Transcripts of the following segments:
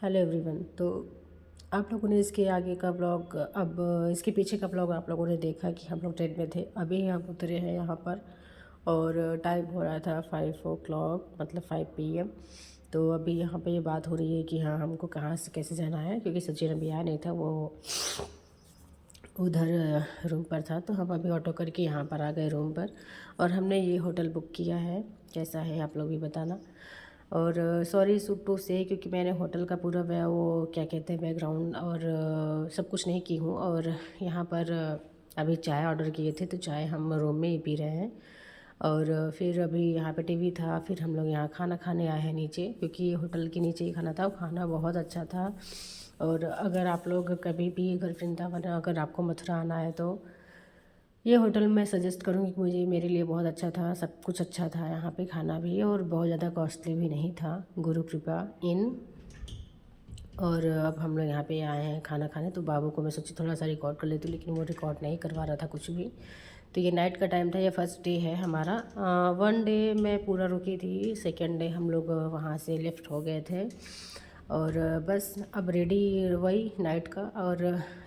Hello everyone. तो आप लोगों ने इसके आगे का ब्लॉग, अब इसके पीछे का ब्लॉग आप लोगों ने देखा कि हम लोग ट्रेन में थे। अभी हम उतरे हैं यहाँ पर और टाइम हो रहा था 5 o'clock, मतलब 5 PM। तो अभी यहाँ पे ये बात हो रही है कि हाँ, हमको कहाँ से कैसे जाना है, क्योंकि सचिन अभी आया नहीं था, वो उधर रूम पर था। तो हम अभी ऑटो करके यहाँ पर आ गए रूम पर, और हमने ये होटल बुक किया है। कैसा है आप लोग भी बताना। और सॉरी टू से, क्योंकि मैंने होटल का पूरा वो क्या कहते हैं बैकग्राउंड और सब कुछ नहीं की हूँ। और यहाँ पर अभी चाय ऑर्डर किए थे, तो चाय हम रूम में ही पी रहे हैं। और फिर अभी यहाँ पे टीवी था, फिर हम लोग यहाँ खाना खाने आए हैं नीचे, क्योंकि ये होटल के नीचे ही खाना था। वो खाना बहुत अच्छा था। और अगर आप लोग कभी भी अगर वृंदावन, अगर आपको मथुरा आना है, तो ये होटल मैं सजेस्ट करूँगी कि मुझे मेरे लिए बहुत अच्छा था। सब कुछ अच्छा था यहाँ पे, खाना भी, और बहुत ज़्यादा कॉस्टली भी नहीं था। गुरु कृपा इन। और अब हम लोग यहाँ पे आए हैं खाना खाने। तो बाबू को मैं सोची थोड़ा सा रिकॉर्ड कर लेती हूँ, लेकिन वो रिकॉर्ड नहीं करवा रहा था कुछ भी। तो ये नाइट का टाइम था, ये फर्स्ट डे है हमारा। 1 डे मैं पूरा रुकी थी, सेकेंड डे हम लोग वहाँ से लिफ्ट हो गए थे। और बस अब रेडी वही नाइट का। और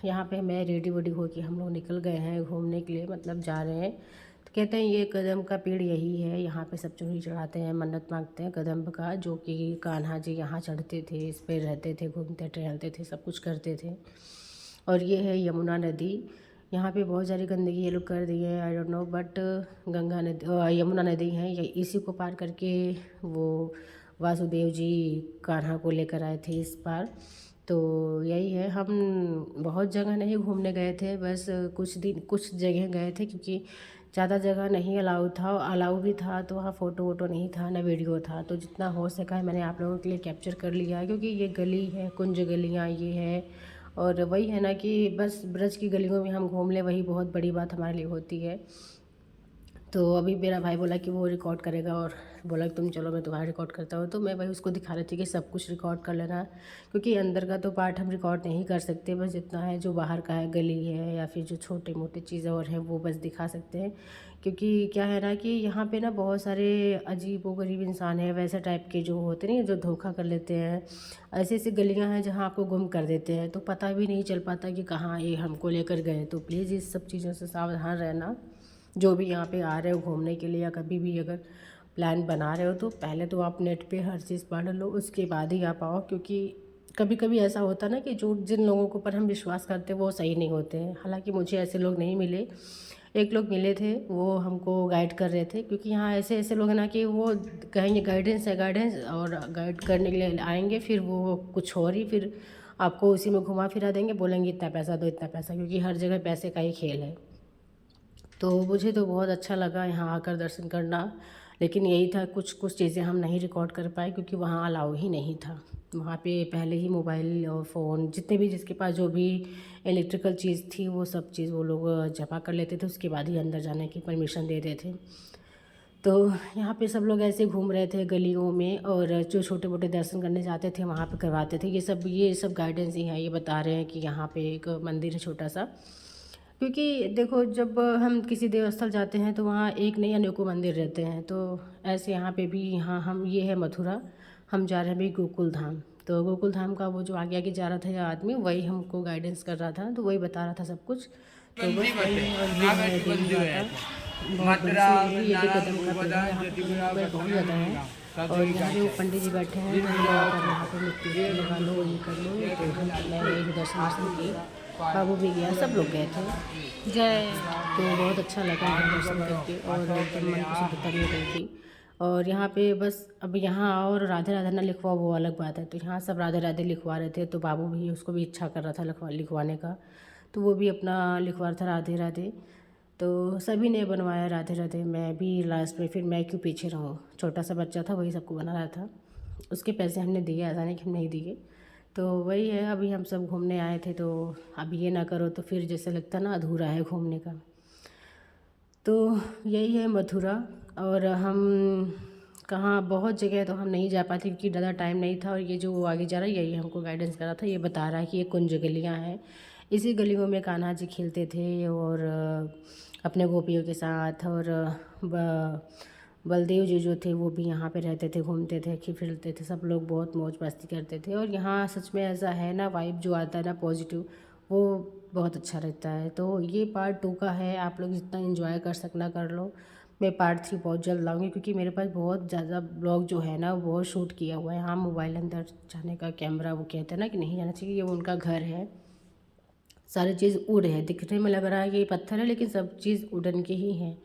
यहाँ पे मैं रेडी वेडी हो के हम लोग निकल गए हैं घूमने के लिए, मतलब जा रहे हैं। तो कहते हैं ये कदम का पेड़ यही है, यहाँ पे सब चुनरी चढ़ाते हैं, मन्नत मांगते हैं कदम्ब का, जो कि कान्हा जी यहाँ चढ़ते थे, इस पे रहते थे, घूमते टहलते थे, सब कुछ करते थे। और ये है यमुना नदी। यहाँ पे बहुत सारी गंदगी ये लोग कर दी है, I don't know, but Ganga नदी, यमुना नदी है ये। इसी को पार करके वो वासुदेव जी कान्हा को लेकर आए थे इस पार। तो यही है। हम बहुत जगह नहीं घूमने गए थे, बस कुछ दिन कुछ जगह गए थे, क्योंकि ज़्यादा जगह नहीं अलाउ था। अलाउ भी था तो वहाँ फ़ोटो वोटो नहीं था, ना वीडियो था। तो जितना हो सका है मैंने आप लोगों के लिए कैप्चर कर लिया है, क्योंकि ये गली है, कुंज गलियाँ ये है। और वही है ना कि बस ब्रज की गलियों में हम घूम लें, वही बहुत बड़ी बात हमारे लिए होती है। तो अभी मेरा भाई बोला कि वो रिकॉर्ड करेगा, और बोला कि तुम चलो मैं तुम्हारा रिकॉर्ड करता हूँ। तो मैं वही उसको दिखा रही थी कि सब कुछ रिकॉर्ड कर लेना, क्योंकि अंदर का तो पार्ट हम रिकॉर्ड नहीं कर सकते, बस जितना है जो बाहर का है, गली है या फिर जो छोटे मोटे चीज़ें और हैं, वो बस दिखा सकते हैं। क्योंकि क्या है ना कि यहाँ पे ना बहुत सारे अजीब व गरीब इंसान है, वैसे टाइप के जो होते नहीं, जो धोखा कर लेते हैं। ऐसी ऐसी गलियाँ हैं जहाँ आपको गुम कर देते हैं, तो पता भी नहीं चल पाता कि कहाँ ये हमको लेकर गए। तो प्लीज़ इस सब चीज़ों से सावधान रहना। जो भी यहाँ पे आ रहे हो घूमने के लिए, या कभी भी अगर प्लान बना रहे हो, तो पहले तो आप नेट पे हर चीज़ पढ़ लो, उसके बाद ही आप आओ। क्योंकि कभी कभी ऐसा होता है ना कि जो जिन लोगों के ऊपर हम विश्वास करते हैं वो सही नहीं होते हैं। हालांकि मुझे ऐसे लोग नहीं मिले, एक लोग मिले थे, वो हमको गाइड कर रहे थे। क्योंकि यहाँ ऐसे ऐसे लोग हैं ना कि वो कहेंगे गाइडेंस है गाइडेंस, और गाइड करने के लिए आएंगे, फिर वो कुछ और ही, फिर आपको उसी में घुमा फिरा देंगे, बोलेंगे इतना पैसा दो इतना पैसा, क्योंकि हर जगह पैसे का ही खेल है। तो मुझे तो बहुत अच्छा लगा यहाँ आकर दर्शन करना। लेकिन यही था, कुछ कुछ चीज़ें हम नहीं रिकॉर्ड कर पाए, क्योंकि वहाँ अलाउ ही नहीं था। वहाँ पे पहले ही मोबाइल और फ़ोन, जितने भी जिसके पास जो भी इलेक्ट्रिकल चीज़ थी, वो सब चीज़ वो लोग जमा कर लेते थे, उसके बाद ही अंदर जाने की परमिशन देते थे। तो यहाँ पे सब लोग ऐसे घूम रहे थे गलियों में, और जो छोटे मोटे दर्शन करने जाते थे वहाँ पे करवाते थे। ये सब गाइडेंस ही है, ये बता रहे हैं कि यहाँ पे एक मंदिर है छोटा सा। क्योंकि देखो, जब हम किसी देवस्थल जाते हैं तो वहाँ एक नहीं अनेकों मंदिर रहते हैं। तो ऐसे यहाँ पे भी, यहाँ हम, ये है मथुरा, हम जा रहे हैं अभी गोकुल धाम। तो गोकुल धाम का वो जो आगे आगे जा रहा था ये आदमी, वही हमको गाइडेंस कर रहा था, तो वही बता रहा था सब कुछ। तो बस वही है। और ये है देवी माता, बहुत बड़ी सी मंदिर है, ये भी कदम का पेड़ है। यहाँ पे कदम का पेड़ बहुत ज़्यादा है। और यहाँ पे वो पंडित जी बैठे हैं, तो वो आकर यहाँ पे मिट्टी उट्टी लगा लो, ये कर लो। तो मैं वही दर्शन वर्शन की, बाबू भी गया, सब लोग गए थे। जय। तो बहुत अच्छा लगा यहाँ दर्शन करके, और एकदम मन को शुद्धता मिल रही थी। और यहाँ पे बस अब यहाँ और राधे राधे ना लिखवाओ वो अलग बात है। तो यहाँ सब राधे राधे लिखवा रहे थे, तो बाबू भी, उसको भी इच्छा कर रहा था लिखवाने का, तो वो भी अपना लिखवा रहा था राधे राधे। तो सभी ने बनवाया राधे राधे, मैं भी लास्ट में, फिर मैं क्यों पीछे रहूँ, छोटा सा बच्चा था वही सबको बना रहा था। उसके पैसे हमने दिए, ऐसा नहीं कि हम नहीं दिए। तो वही है, अभी हम सब घूमने आए थे, तो अब ये ना करो तो फिर जैसे लगता ना अधूरा है घूमने का। तो यही है मथुरा। और हम कहाँ, बहुत जगह तो हम नहीं जा पाते, क्योंकि ज़्यादा टाइम नहीं था। और ये जो आगे जा रहा है यही हमको गाइडेंस कर रहा था, ये बता रहा है कि ये कुंज गलियाँ हैं, इसी गलियों में कान्हा जी खेलते थे, और अपने गोपियों के साथ। और बलदेव जी जो थे वो भी यहाँ पे रहते थे, घूमते थे, फिरते थे, सब लोग बहुत मौज मस्ती करते थे। और यहाँ सच में ऐसा है ना, वाइब जो आता है ना पॉजिटिव, वो बहुत अच्छा रहता है। तो ये पार्ट 2 का है, आप लोग जितना एंजॉय कर सकना कर लो। मैं पार्ट 3 बहुत जल्द लाऊंगी, क्योंकि मेरे पास बहुत ज़्यादा ब्लॉग जो है ना वो बहुत शूट किया हुआ है। हाँ, मोबाइल अंदर जाने का कैमरा वो कहते हैं ना कि नहीं जाना चाहिए, ये उनका घर है, सारी चीज़ वुड है, दिखने में लग रहा है कि ये पत्थर है लेकिन सब चीज़ वुडन की ही है।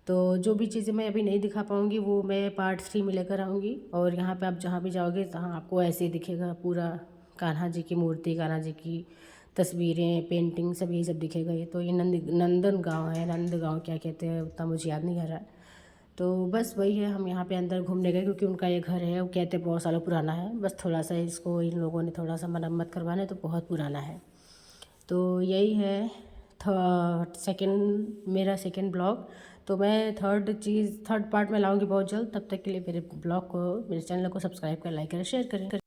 तो जो भी चीज़ें मैं अभी नहीं दिखा पाऊँगी वो मैं पार्ट 3 में लेकर आऊँगी। और यहाँ पे आप जहाँ भी जाओगे तहाँ आपको ऐसे ही दिखेगा पूरा, कान्हा जी की मूर्ति, कान्हा जी की तस्वीरें, पेंटिंग, सब यही सब दिखेगा। ये तो ये नंदन गाँव है, नंद गाँव क्या कहते हैं उतना मुझे याद नहीं आ रहा है। तो बस वही है, हम यहाँ पे अंदर घूमने गए क्योंकि उनका ये घर है, वो कहते हैं बहुत सालों पुराना है, बस थोड़ा सा इसको इन लोगों ने थोड़ा सा मरम्मत करवाना है, तो बहुत पुराना है। तो यही है मेरा सेकंड ब्लॉग। तो मैं थर्ड पार्ट में लाऊंगी बहुत जल्द। तब तक के लिए मेरे ब्लॉग को, मेरे चैनल को सब्सक्राइब कर, लाइक करें, शेयर करें।